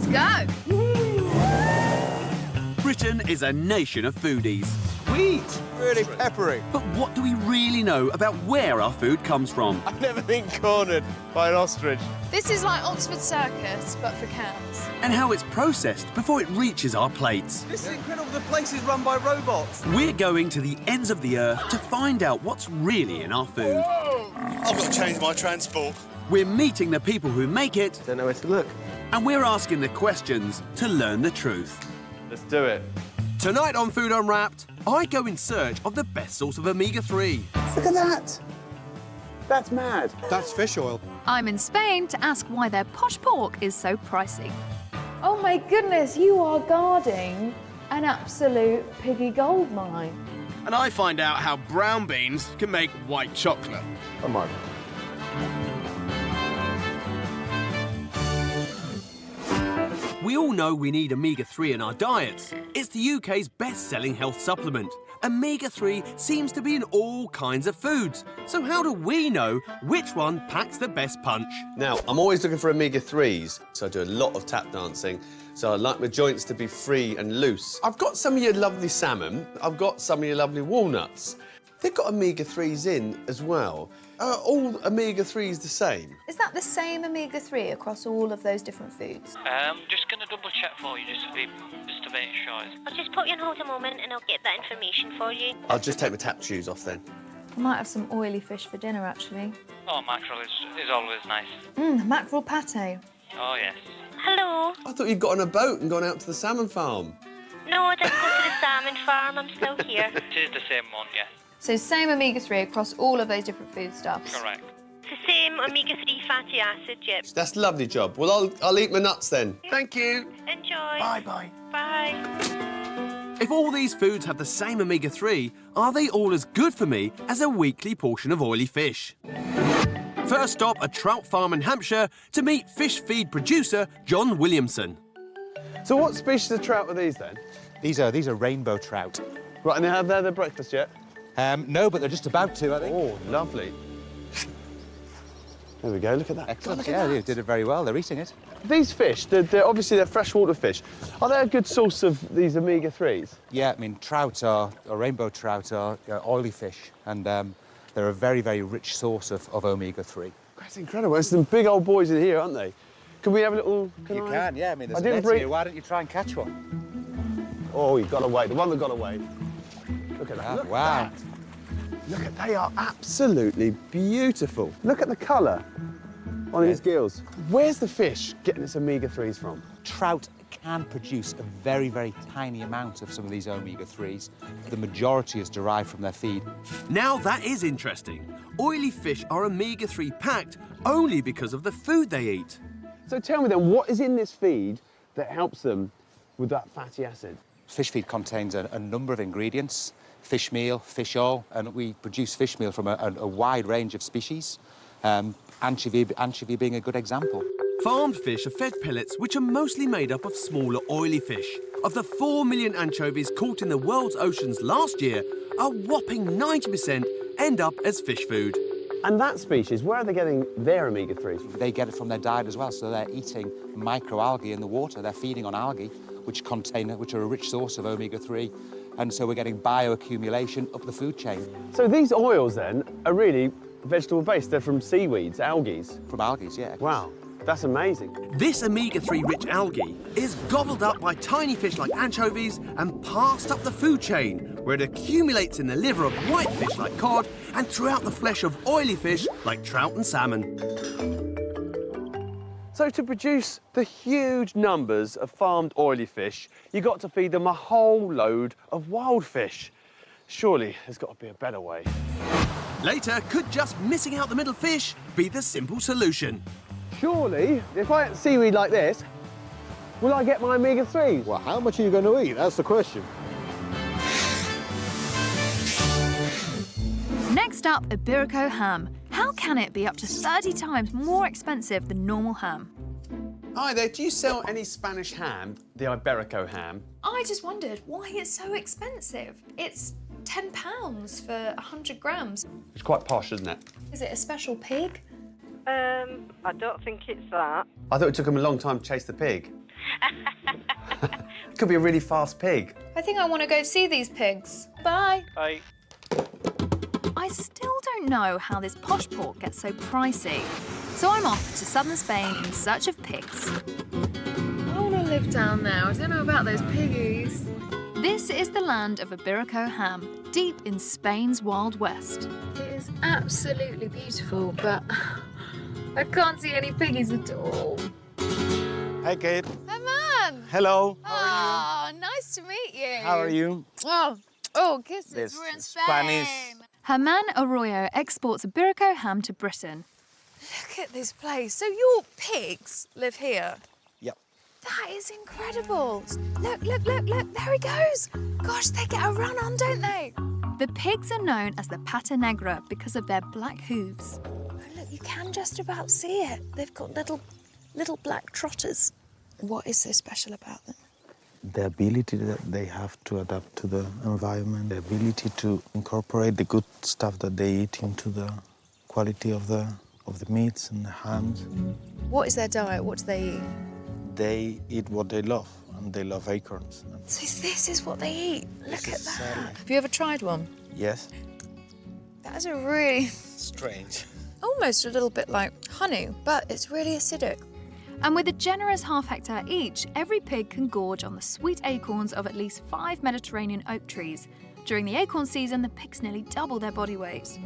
Let's go! Britain is a nation of foodies. Sweet! Really peppery. But what do we really know about where our food comes from? I've never been cornered by an ostrich. This is like Oxford Circus, but for cows. And how it's processed before it reaches our plates. This is incredible. The place is run by robots. We're going to the ends of the earth to find out what's really in our food. I've got to change my transport. We're meeting the people who make it. Don't know where to look. And we're asking the questions to learn the truth. Let's do it. Tonight on Food Unwrapped, I go in search of the best source of omega-3. Look at that. That's mad. That's fish oil. I'm in Spain to ask why their posh pork is so pricey. Oh my goodness, you are guarding an absolute piggy gold mine. And I find out how brown beans can make white chocolate. Come on. We all know we need omega-3 in our diets. It's the UK's best-selling health supplement. Omega-3 seems to be in all kinds of foods. So how do we know which one packs the best punch? Now, I'm always looking for omega-3s, so I do a lot of tap dancing. So I like my joints to be free and loose. I've got some of your lovely salmon. I've got some of your lovely walnuts. They've got omega-3s in as well. Are all omega-3s the same? Is that the same omega-3 across all of those different foods? Just going to double check for you, just to make sure. I'll just put you on hold a moment and I'll get that information for you. I'll just take my tap shoes off then. I might have some oily fish for dinner, actually. Oh, mackerel is always nice. Mackerel pâté. Oh, yes. Hello? I thought you'd got on a boat and gone out to the salmon farm. No, I didn't go to the salmon farm. I'm still here. It is the same one, yes. So same omega-3 across all of those different foodstuffs. Correct. It's the same omega-3 fatty acid, yep. That's a lovely job. Well, I'll eat my nuts then. Thank you. Enjoy. Bye-bye. Bye. If all these foods have the same omega-3, are they all as good for me as a weekly portion of oily fish? First stop, a trout farm in Hampshire to meet fish feed producer John Williamson. So what species of trout are these then? These are rainbow trout. Right, and they have their breakfast yet? No, but they're just about to, I think. Oh, lovely. There we go, look at that. Excellent. Yeah, they did it very well. They're eating it. These fish, obviously they're freshwater fish. Are they a good source of these omega-3s? Yeah, I mean, rainbow trout are oily fish, and they're a very, very rich source of omega-3. That's incredible. There's some big old boys in here, aren't they? Can we have a little... You can, yeah. I mean, there's I a didn't net here. Why don't you try and catch one? Oh, he got away. The one that got away. Look at that. Ah, Look wow. at that. Look at, they are absolutely beautiful. Look at the colour on his gills. Where's the fish getting its omega-3s from? Trout can produce a very, very tiny amount of some of these omega-3s. The majority is derived from their feed. Now that is interesting. Oily fish are omega-3 packed only because of the food they eat. So tell me then, what is in this feed that helps them with that fatty acid? Fish feed contains a number of ingredients: fish meal, fish oil, and we produce fish meal from a wide range of species, anchovy being a good example. Farmed fish are fed pellets which are mostly made up of smaller oily fish. Of the 4 million anchovies caught in the world's oceans last year, a whopping 90% end up as fish food. And that species, where are they getting their omega-3s? They get it from their diet as well, so they're eating microalgae in the water. They're feeding on algae, which are a rich source of omega-3, and so we're getting bioaccumulation up the food chain. So these oils then are really vegetable-based. They're from seaweeds, algae. From algae, yeah. Wow, that's amazing. This omega-3 rich algae is gobbled up by tiny fish like anchovies and passed up the food chain, where it accumulates in the liver of white fish like cod and throughout the flesh of oily fish like trout and salmon. So to produce the huge numbers of farmed oily fish, you got to feed them a whole load of wild fish. Surely there's got to be a better way. Later, could just missing out the middle fish be the simple solution? Surely, if I eat seaweed like this, will I get my omega-3s? Well, how much are you going to eat? That's the question. Next up, Iberico ham. How can it be up to 30 times more expensive than normal ham? Hi there, do you sell any Spanish ham, the Iberico ham? I just wondered why it's so expensive. It's £10 for 100 grams. It's quite posh, isn't it? Is it a special pig? I don't think it's that. I thought it took them a long time to chase the pig. It could be a really fast pig. I think I want to go see these pigs. Bye. Bye. I still don't know how this posh pork gets so pricey. So I'm off to southern Spain in search of pigs. I want to live down there. I don't know about those piggies. This is the land of Iberico ham, deep in Spain's Wild West. It is absolutely beautiful, but I can't see any piggies at all. Hi, Kate. Herman! Hello. Oh, nice to meet you. How are you? Oh, kisses. This We're in Spanish. Spain. Herman Arroyo exports Iberico ham to Britain. Look at this place. So your pigs live here? Yep. That is incredible. Look, look, look, look. There he goes. Gosh, they get a run on, don't they? The pigs are known as the Pata Negra because of their black hooves. Oh, look, you can just about see it. They've got little black trotters. What is so special about them? The ability that they have to adapt to the environment, the ability to incorporate the good stuff that they eat into the quality of the meats and the hams. What is their diet? What do they eat? They eat what they love, and they love acorns. So this is what they eat. Look at that. Sadly. Have you ever tried one? Yes. That is a really, Strange. almost a little bit like honey, but it's really acidic. And with a generous half-hectare each, every pig can gorge on the sweet acorns of at least 5 Mediterranean oak trees. During the acorn season, the pigs nearly double their body weight.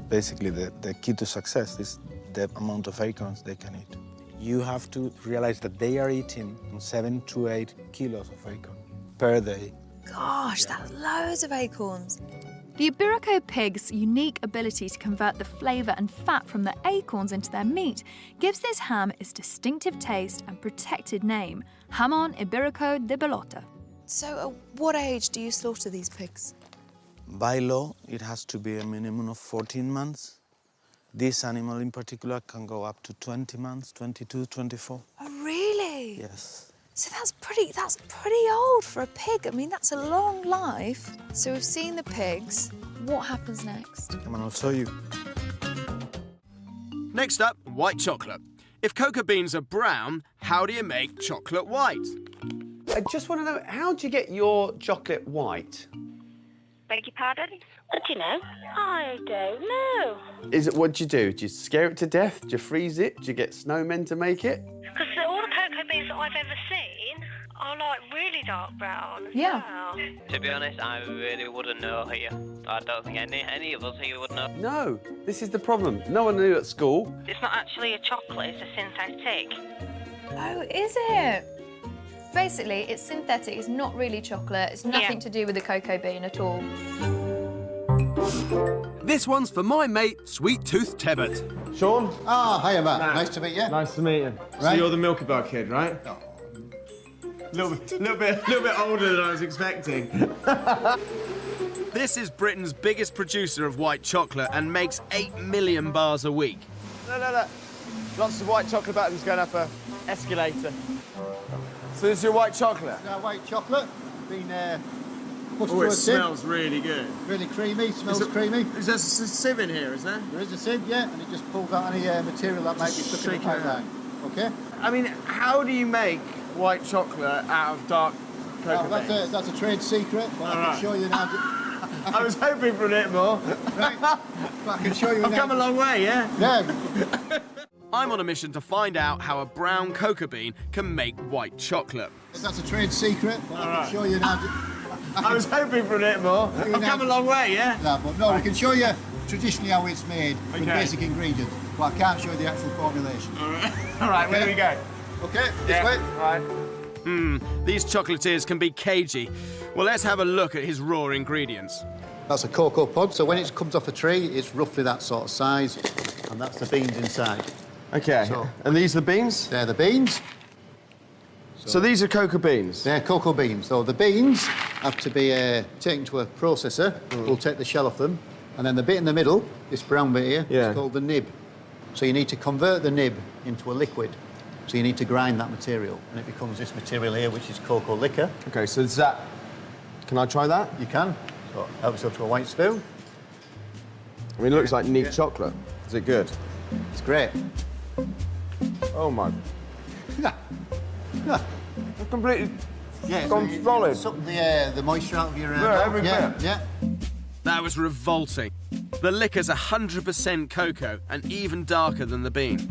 Basically, the key to success is the amount of acorns they can eat. You have to realize that they are eating 7 to 8 kilos of acorn per day. Gosh, that's loads of acorns. The Iberico pig's unique ability to convert the flavour and fat from the acorns into their meat gives this ham its distinctive taste and protected name, Jamón Iberico de Bellota. So at what age do you slaughter these pigs? By law, it has to be a minimum of 14 months. This animal in particular can go up to 20 months, 22, 24. Oh, really? Yes. So that's pretty old for a pig. I mean, that's a long life. So we've seen the pigs. What happens next? Come on, I'll show you. Next up, white chocolate. If cocoa beans are brown, how do you make chocolate white? I just want to know, how do you get your chocolate white? Beg your pardon? What do you know? I don't know. What do you do? Do you scare it to death? Do you freeze it? Do you get snowmen to make it? Because all the cocoa beans that I've ever seen are like really dark brown. Yeah. Wow. To be honest, I really wouldn't know here. I don't think any of us here would know. No, this is the problem. No one knew at school. It's not actually a chocolate, it's a synthetic. Oh, is it? Basically, it's synthetic. It's not really chocolate. It's nothing to do with the cocoa bean at all. This one's for my mate, Sweet Tooth Tebbutt. Sean? Ah, hiya, Matt. Nice to meet you. Nice to meet you. Right. So you're the Milky Bar kid, right? Oh. Little bit older than I was expecting. This is Britain's biggest producer of white chocolate and makes 8 million bars a week. No. Lots of white chocolate buttons going up a escalator. So this is your white chocolate? White chocolate. Been put Oh, through it a sieve. smells really good. Really creamy, smells creamy. Is there a sieve in here, is there? There is a sieve, yeah, and it just pulls out any material that might be stuck in the shake it out. pipeline. Okay? I mean, how do you make white chocolate out of dark cocoa beans? That's a trade secret, but I can show you now. I was hoping for a bit more. Right. But I can show you I've now. come a long way, yeah? Yeah. I'm on a mission to find out how a brown cocoa bean can make white chocolate. That's a trade secret, but I can show you now. I was hoping for a bit more. I've come a long way, yeah? No, but no, I can show you traditionally how it's made with basic ingredients, but I can't show you the actual formulation. All right, where do we go? Okay, this way. All right. These chocolatiers can be cagey. Well, let's have a look at his raw ingredients. That's a cocoa pod, so when it comes off a tree, it's roughly that sort of size, and that's the beans inside. Okay, So- and these are the beans? They're the beans. So these are cocoa beans? They're cocoa beans. So the beans have to be taken to a processor. We'll take the shell off them, and then the bit in the middle, this brown bit here, is called the nib. So you need to convert the nib into a liquid. So you need to grind that material, and it becomes this material here, which is cocoa liquor. Okay, so is that... Can I try that? You can. So help yourself to a white spoon. I mean, it looks like neat chocolate. Is it good? It's great. Oh, my... It's completely gone solid. Suck the moisture out of your every bit. Yeah. That was revolting. The liquor's 100% cocoa and even darker than the bean.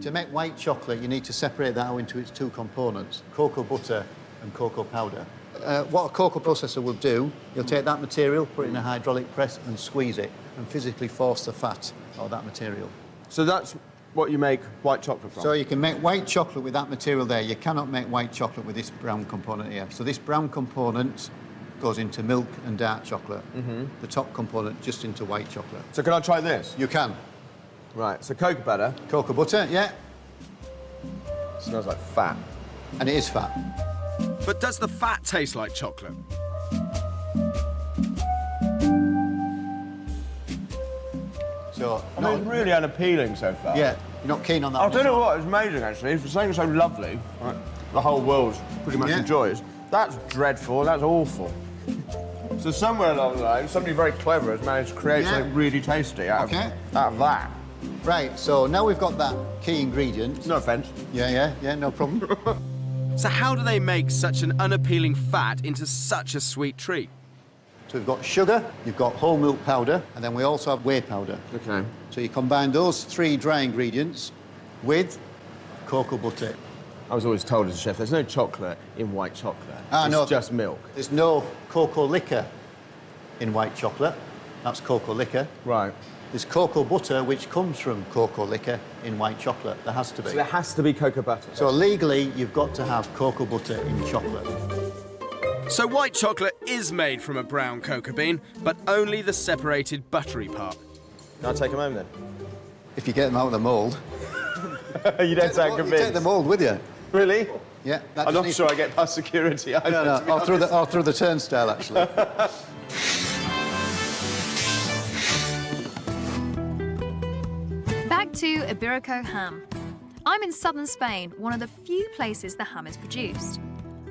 To make white chocolate, you need to separate that out into its two components, cocoa butter and cocoa powder. What a cocoa processor will do, you'll take that material, put it in a hydraulic press and squeeze it and physically force the fat out of that material. So that's what you make white chocolate from? So you can make white chocolate with that material there. You cannot make white chocolate with this brown component here. So this brown component goes into milk and dark chocolate. The top component just into white chocolate. So can I try this? You can. Right, so cocoa butter. Cocoa butter, yeah. Smells like fat. And it is fat. But does the fat taste like chocolate? So, I mean, it's really unappealing so far. Yeah, you're not keen on that. I'll tell you what, it's amazing actually. For something so lovely, like, the whole world pretty much enjoys, that's dreadful, that's awful. So somewhere along the line, somebody very clever has managed to create something really tasty out of that. Right, so now we've got that key ingredient. No offence. Yeah, no problem. So how do they make such an unappealing fat into such a sweet treat? So we've got sugar, you've got whole milk powder, and then we also have whey powder. Okay. So you combine those three dry ingredients with cocoa butter. I was always told as a chef, there's no chocolate in white chocolate. Ah, no. It's just milk. There's no cocoa liquor in white chocolate. That's cocoa liquor. Right. There's cocoa butter, which comes from cocoa liquor in white chocolate. There has to be. So there has to be cocoa butter. So legally, you've got to have cocoa butter in chocolate. So white chocolate is made from a brown cocoa bean, but only the separated buttery part. Can I take them home then? If you get them out of the mould. You don't sound convinced. You take the mould with you. Really? Yeah. I'm not sure I get past security. No, or through the turnstile, actually. Back to Iberico ham. I'm in southern Spain, one of the few places the ham is produced.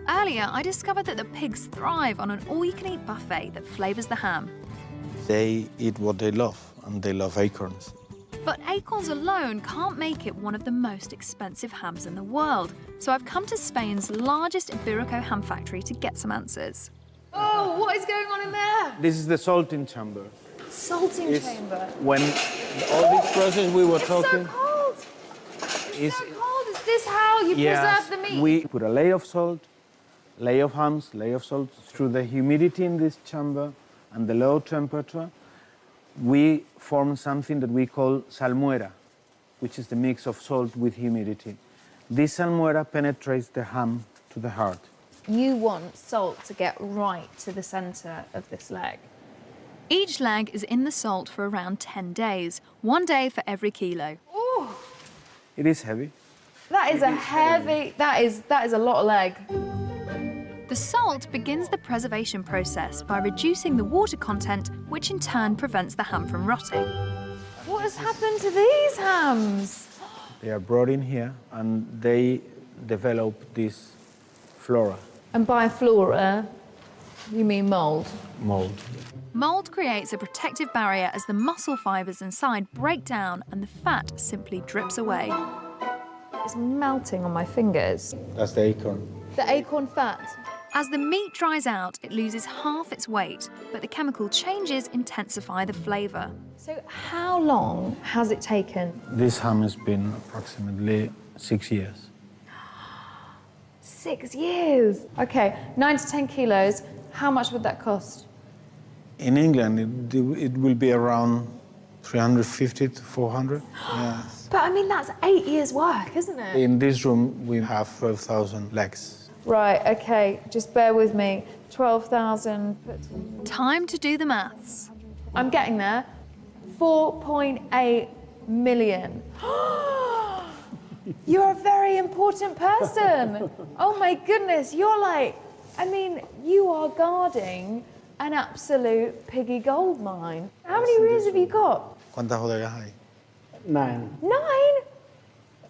Earlier, I discovered that the pigs thrive on an all-you-can-eat buffet that flavours the ham. They eat what they love, and they love acorns. But acorns alone can't make it one of the most expensive hams in the world. So I've come to Spain's largest Iberico ham factory to get some answers. Oh, what is going on in there? This is the salting chamber. Salting chamber. When all this process we were talking... It's so cold. It's so cold. Is this how you Yes, preserve the meat? we put a layer of salt, layer of hams, layer of salt. Through the humidity in this chamber and the low temperature, we form something that we call salmuera, which is the mix of salt with humidity. This salmuera penetrates the ham to the heart. You want salt to get right to the centre of this leg. Each leg is in the salt for around 10 days, 1 day for every kilo. Ooh, It is heavy. that is a heavy... That is a lot of leg. The salt begins the preservation process by reducing the water content, which in turn prevents the ham from rotting. What has happened to these hams? They are brought in here and they develop this flora, And by flora, you mean mould? mold. Mold creates a protective barrier as the muscle fibres inside break down and the fat simply drips away. It's melting on my fingers. That's the acorn. The acorn fat. As the meat dries out, it loses half its weight, but the chemical changes intensify the flavour. So how long has it taken? This ham has been approximately 6 years. 6 years. Okay, 9 to 10 kilos. How much would that cost? In England, it will be around 350 to 400. Yeah. But I mean, that's 8 years' work, isn't it? In this room, we have 12,000 legs. Right, okay, just bear with me. 12,000. Time to do the maths. I'm getting there. 4.8 million. You're a very important person. Oh my goodness, you're like, I mean, you are guarding an absolute piggy gold mine. How many rooms have you got? ¿Cuántas bodegas hay? 9. 9?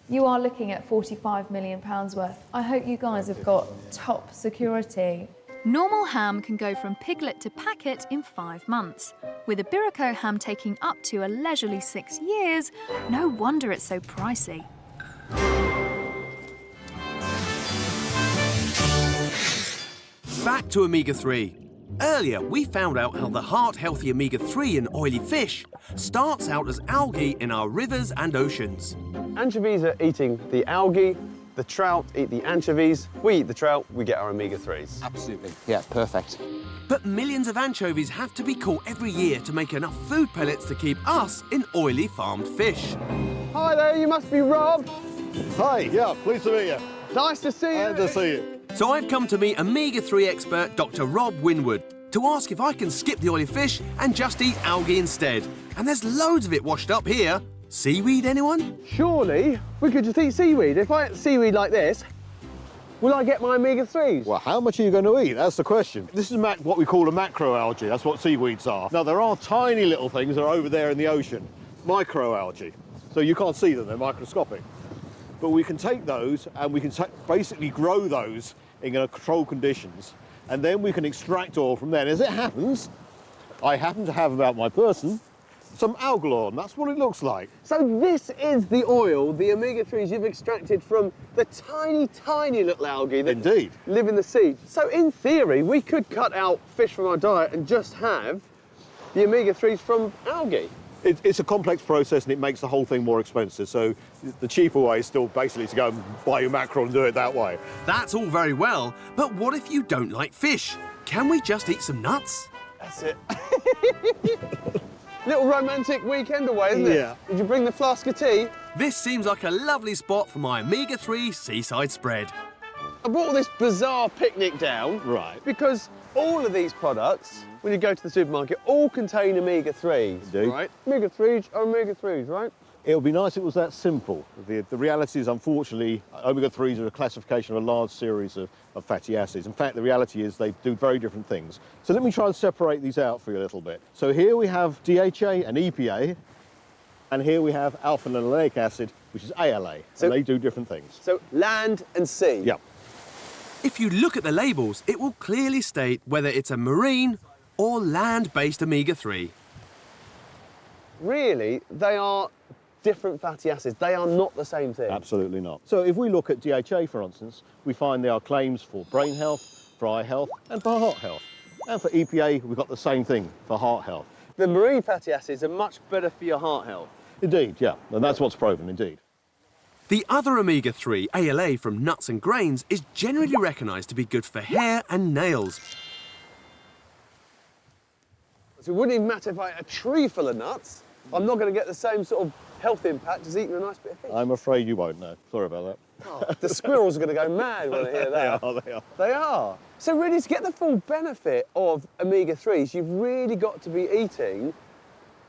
You are looking at £45 million worth. I hope you guys have got top security. Normal ham can go from piglet to packet in 5 months. With Iberico ham taking up to a leisurely 6 years, no wonder it's so pricey. Back to omega-3. Earlier, we found out how the heart-healthy omega-3 in oily fish starts out as algae in our rivers and oceans. Anchovies are eating the algae, the trout eat the anchovies, we eat the trout, we get our omega-3s. Absolutely. Yeah, perfect. But millions of anchovies have to be caught every year to make enough food pellets to keep us in oily farmed fish. Hi there, you must be Rob. Hi, yeah, pleased to meet you. Nice to see you. Glad to see you. So I've come to meet omega-3 expert Dr. Rob Winwood to ask if I can skip the oily fish and just eat algae instead. And there's loads of it washed up here. Seaweed, anyone? Surely we could just eat seaweed. If I eat seaweed like this, will I get my omega-3s? Well, how much are you going to eat? That's the question. This is what we call a macroalgae. That's what seaweeds are. Now, there are tiny little things that are over there in the ocean, microalgae. So you can't see them, they're microscopic. But we can take those and we can basically grow those in controlled conditions, and then we can extract oil from there. And as it happens, I happen to have about my person some algal oil, and that's what it looks like. So this is the oil, the omega-3s you've extracted from the tiny, tiny little algae that Indeed. live in the sea. So in theory, we could cut out fish from our diet and just have the omega-3s from algae. It's a complex process and it makes the whole thing more expensive. So the cheaper way is still basically to go and buy your mackerel and do it that way. That's all very well, but what if you don't like fish? Can we just eat some nuts? That's it. Little romantic weekend away, isn't it? Yeah. Did you bring the flask of tea? This seems like a lovely spot for my omega-3 seaside spread. I brought all this bizarre picnic down. Right. Because all of these products, when you go to the supermarket, all contain omega-3s. Indeed. Right? Omega-3s are omega-3s, right? It would be nice if it was that simple. The reality is, unfortunately, omega-3s are a classification of a large series of fatty acids. In fact, the reality is they do very different things. So let me try and separate these out for you a little bit. So here we have DHA and EPA, and here we have alpha-linoleic acid, which is ALA, and they do different things. So land and sea. Yeah. If you look at the labels, it will clearly state whether it's a marine or land-based omega-3. Really, they are different fatty acids. They are not the same thing. Absolutely not. So if we look at DHA, for instance, we find there are claims for brain health, for eye health, and for heart health. And for EPA, we've got the same thing for heart health. The marine fatty acids are much better for your heart health. Indeed, yeah, and that's what's proven, indeed. The other omega-3, ALA, from nuts and grains is generally recognised to be good for hair and nails. So it wouldn't even matter if I ate a tree full of nuts. I'm not going to get the same sort of health impact as eating a nice bit of fish. I'm afraid you won't, no. Sorry about that. Oh, the squirrels are going to go mad when they hear that. They are. They are. So really, to get the full benefit of omega-3s, you've really got to be eating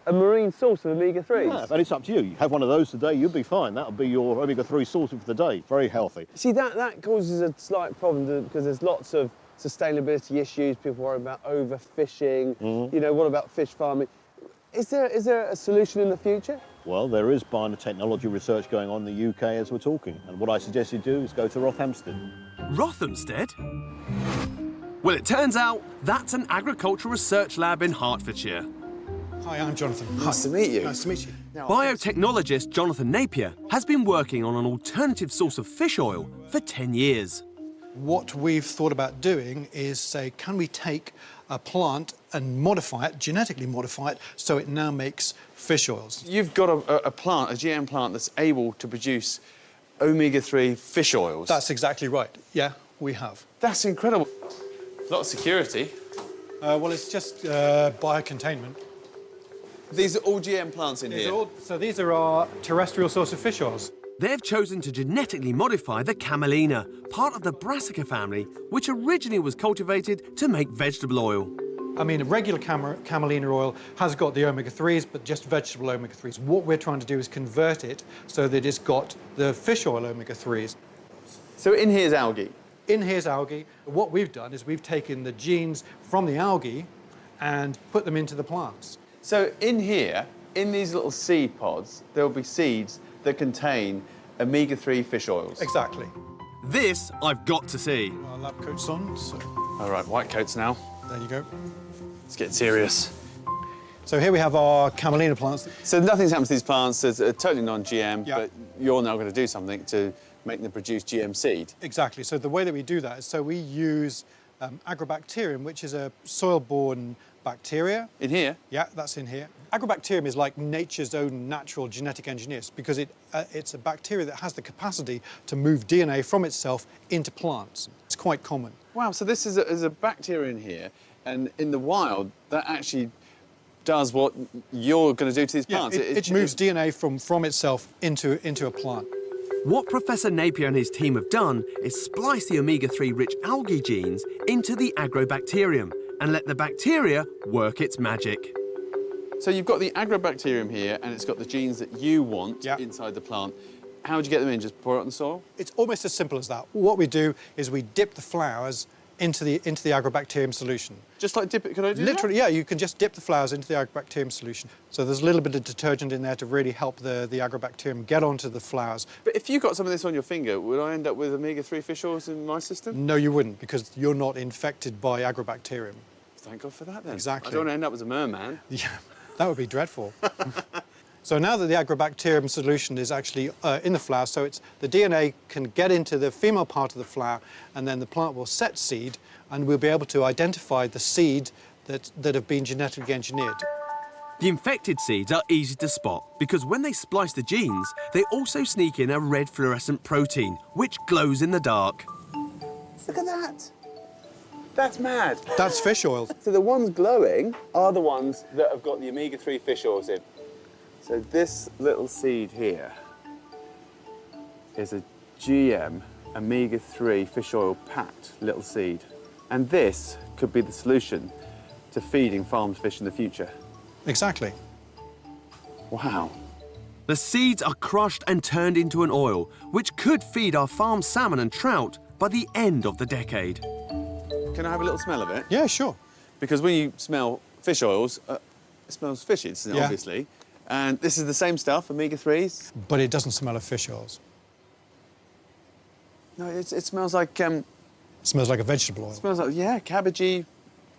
a marine source of omega-3s. Yeah, and it's up to you. You have one of those today, you'll be fine. That'll be your omega-3 source for the day. Very healthy. See, that causes a slight problem because there's lots of sustainability issues. People worry about overfishing. You know, what about fish farming? Is there a solution in the future? Well, there is biotechnology research going on in the UK as we're talking. And what I suggest you do is go to Rothamsted. Rothamsted? Well, it turns out that's an agricultural research lab in Hertfordshire. Hi, I'm Jonathan. Nice to meet you. Nice to meet you. Biotechnologist Jonathan Napier has been working on an alternative source of fish oil for 10 years. What we've thought about doing is say, can we take a plant and modify it, genetically modify it, so it now makes fish oils? You've got a plant, a GM plant, that's able to produce omega-3 fish oils. That's exactly right. Yeah, we have. That's incredible. A lot of security. Well, it's just biocontainment. These are all GM plants in here? So these are our terrestrial source of fish oils. They've chosen to genetically modify the camelina, part of the brassica family, which originally was cultivated to make vegetable oil. I mean, a regular camelina oil has got the omega-3s, but just vegetable omega-3s. What we're trying to do is convert it so that it's got the fish oil omega-3s. So in here's algae? In here's algae. What we've done is we've taken the genes from the algae and put them into the plants. So in here, in these little seed pods, there'll be seeds that contain omega-3 fish oils. Exactly. This I've got to see. Our lab coat's on, so... All right, white coats now. There you go. Let's get serious. So here we have our camelina plants. So nothing's happened to these plants. It's totally non-GM, Yeah. but you're now going to do something to make them produce GM seed. Exactly. So the way that we do that is so we use Agrobacterium, which is a soil-borne bacteria. In here? Yeah, that's in here. Agrobacterium is like nature's own natural genetic engineers because it's a bacteria that has the capacity to move DNA from itself into plants. It's quite common. Wow, so this is a bacteria in here, and in the wild, that actually does what you're going to do to these plants. Yeah, it moves DNA from itself into a plant. What Professor Napier and his team have done is splice the omega-3 rich algae genes into the agrobacterium and let the bacteria work its magic. So you've got the agrobacterium here, and it's got the genes that you want inside the plant. How would you get them in? Just pour it on the soil? It's almost as simple as that. What we do is we dip the flowers into the agrobacterium solution. Just like dip it, could I do Literally, that? yeah, you can just dip the flowers into the agrobacterium solution. So there's a little bit of detergent in there to really help the agrobacterium get onto the flowers. But if you got some of this on your finger, would I end up with omega-3 fish oils in my system? No, you wouldn't, because you're not infected by agrobacterium. Thank God for that, then. Exactly. I don't want to end up as a merman. Yeah, that would be dreadful. So now that the agrobacterium solution is actually in the flower, so the DNA can get into the female part of the flower, and then the plant will set seed, and we'll be able to identify the seed that have been genetically engineered. The infected seeds are easy to spot because when they splice the genes, they also sneak in a red fluorescent protein, which glows in the dark. Look at that. That's mad. That's fish oils. So the ones glowing are the ones that have got the omega-3 fish oils in. So this little seed here is a GM omega-3 fish oil packed little seed. And this could be the solution to feeding farmed fish in the future. Exactly. Wow. The seeds are crushed and turned into an oil, which could feed our farmed salmon and trout by the end of the decade. Can I have a little smell of it? Yeah, sure. Because when you smell fish oils, it smells fishy, Yeah. obviously. And this is the same stuff, omega-3s. But it doesn't smell of fish oils. No, it smells like... It smells like a vegetable oil. It smells like, yeah, cabbagey,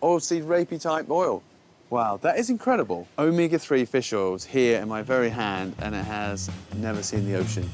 oilseed rapey type oil. Wow, that is incredible. Omega-3 fish oils here in my very hand, and it has never seen the ocean.